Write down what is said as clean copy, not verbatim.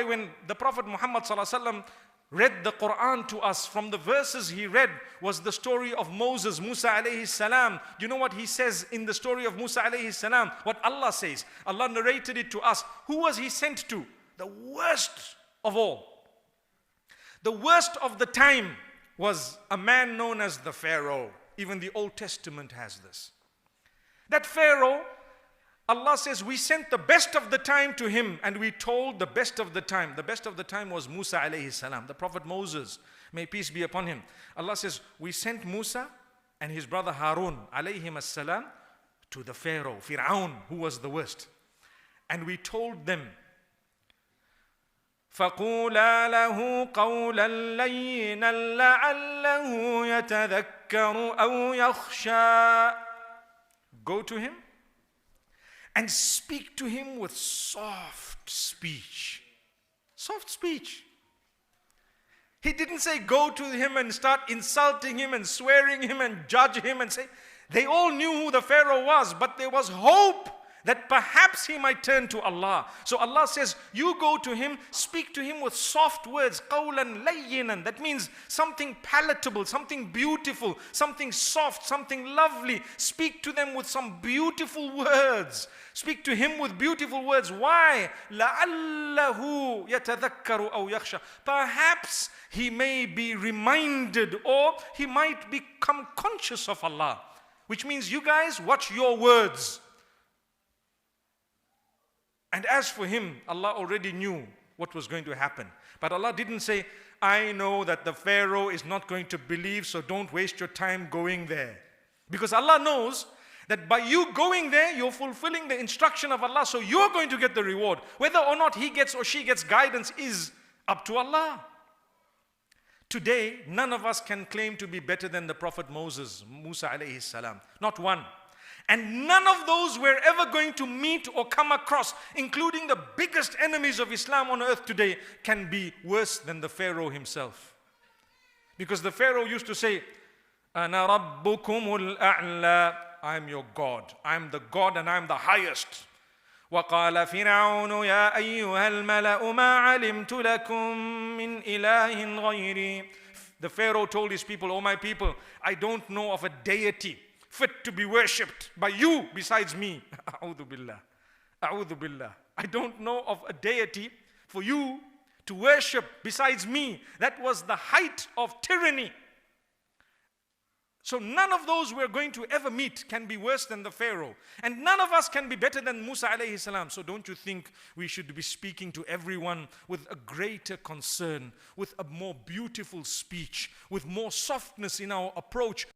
When the Prophet Muhammad ﷺ read the Quran to us, from the verses he read was the story of Moses, Musa alayhi salam. You know what he says in the story of Musa alayhi salam? What Allah says. Allah narrated it to us. Who was he sent to? The worst of all. The worst of the time was a man known as the Pharaoh. Even the Old Testament has this. That Pharaoh, Allah says, we sent the best of the time to him and we told the best of the time. The best of the time was Musa alayhi salam, the Prophet Moses, may peace be upon him. Allah says, we sent Musa and his brother Harun alayhim as-salam to the Pharaoh, Fir'aun, who was the worst. And we told them, فَقُولَا لَهُ قَوْلًا لَيِّنًا لَعَلَّهُ يَتَذَكَّرُ أَوْ يَخْشَىٰ. Go to him and speak to him with soft speech. Soft speech. He didn't say go to him and start insulting him and swearing him and judge him and say. They all knew who the Pharaoh was, but there was hope that perhaps he might turn to Allah. So Allah says, you go to him, speak to him with soft words, qawlan layyinan. That means something palatable, something beautiful, something soft, something lovely. Speak to them with some beautiful words. Speak to him with beautiful words. Why? لَعَلَّهُ يَتَذَكَّرُ أَوْ يَخْشَى. Perhaps he may be reminded or he might become conscious of Allah. Which means you guys watch your words. And as for him, Allah already knew what was going to happen. But Allah didn't say, I know that the Pharaoh is not going to believe, so don't waste your time going there. Because Allah knows that by you going there, you're fulfilling the instruction of Allah, so you're going to get the reward. Whether or not he gets or she gets guidance is up to Allah. Today, none of us can claim to be better than the Prophet Moses, Musa alayhi salam. Not one. And none of those we're ever going to meet or come across, including the biggest enemies of Islam on earth today, can be worse than the Pharaoh himself. Because the Pharaoh used to say, Ana rabbukumul a'la. I am your God. I am the God and I am the highest. وَقَالَ فِرْعَوْنُ يَا أَيُّهَا الْمَلَأُ مَا عَلِمْتُ لَكُم مِّنْ إِلَٰهٍ غَيْرِي. The Pharaoh told his people, oh my people, I don't know of a deity fit to be worshipped by you besides me. A'udhu billah. A'udhu billah. I don't know of a deity for you to worship besides me. That was the height of tyranny. So none of those we're going to ever meet can be worse than the Pharaoh. And none of us can be better than Musa alayhi salam. So don't you think we should be speaking to everyone with a greater concern, with a more beautiful speech, with more softness in our approach.